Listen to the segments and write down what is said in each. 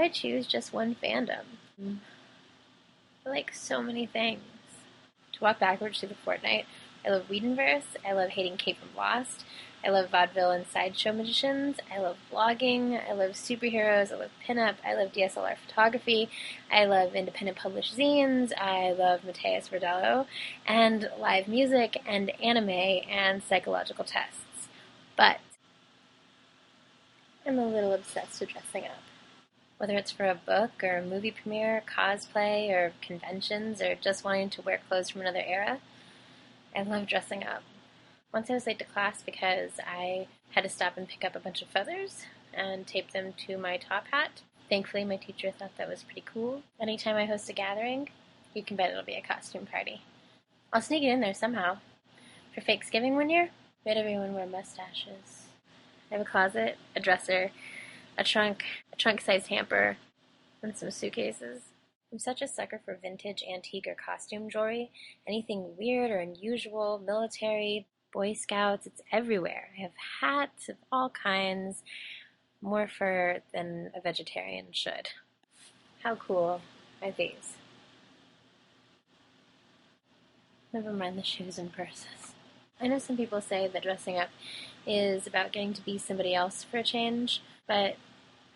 I choose just one fandom? I like so many things. To walk backwards through the Fortnite, I love Whedonverse, I love hating Kate from Lost, I love vaudeville and sideshow magicians, I love vlogging, I love superheroes, I love pinup, I love DSLR photography, I love independent published zines, I love Mateus Verdello, and live music, and anime, and psychological tests. But I'm a little obsessed with dressing up. Whether it's for a book, or a movie premiere, cosplay, or conventions, or just wanting to wear clothes from another era, I love dressing up. Once I was late to class because I had to stop and pick up a bunch of feathers and tape them to my top hat. Thankfully, my teacher thought that was pretty cool. Anytime I host a gathering, you can bet it'll be a costume party. I'll sneak it in there somehow. For Fakesgiving one year, made everyone wear mustaches. I have a closet, a dresser, a trunk-sized hamper, and some suitcases. I'm such a sucker for vintage, antique, or costume jewelry. Anything weird or unusual, military, Boy Scouts, it's everywhere. I have hats of all kinds, more fur than a vegetarian should. How cool are these? Never mind the shoes and purses. I know some people say that dressing up is about getting to be somebody else for a change, but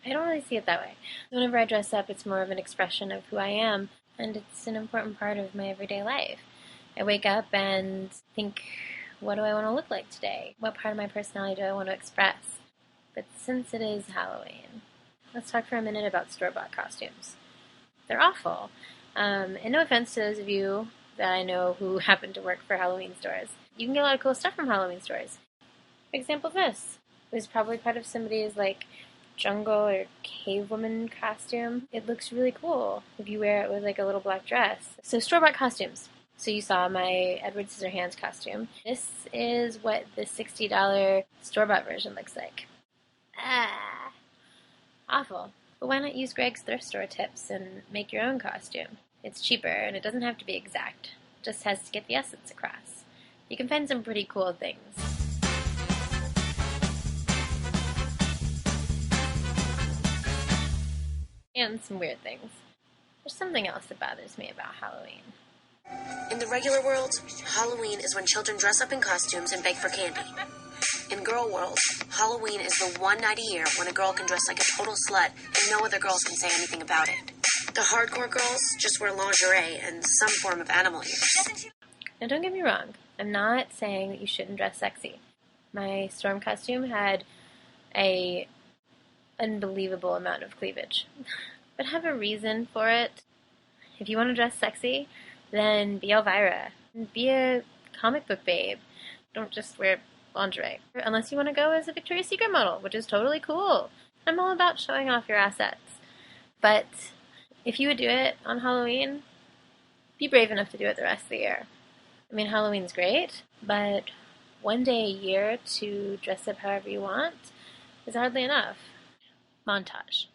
I don't really see it that way. Whenever I dress up, it's more of an expression of who I am, and it's an important part of my everyday life. I wake up and think, what do I want to look like today? What part of my personality do I want to express? But since it is Halloween, let's talk for a minute about store-bought costumes. They're awful. And no offense to those of you that I know who happen to work for Halloween stores. You can get a lot of cool stuff from Halloween stores. For example, this. It was probably part of somebody's, jungle or cave woman costume. It looks really cool if you wear it with a little black dress. So store-bought costumes. So you saw my Edward Scissorhands costume. This is what the $60 store-bought version looks like. Awful. But why not use Greg's thrift store tips and make your own costume? It's cheaper and it doesn't have to be exact. It just has to get the essence across. You can find some pretty cool things. And some weird things. There's something else that bothers me about Halloween. In the regular world, Halloween is when children dress up in costumes and beg for candy. In girl world, Halloween is the one night a year when a girl can dress like a total slut and no other girls can say anything about it. The hardcore girls just wear lingerie and some form of animal ears. Now don't get me wrong, I'm not saying that you shouldn't dress sexy. My storm costume had a unbelievable amount of cleavage. But have a reason for it. If you want to dress sexy, then be Elvira. Be a comic book babe. Don't just wear lingerie. Unless you want to go as a Victoria's Secret model, which is totally cool. I'm all about showing off your assets. But if you would do it on Halloween, be brave enough to do it the rest of the year. I mean, Halloween's great, but one day a year to dress up however you want is hardly enough. Montage.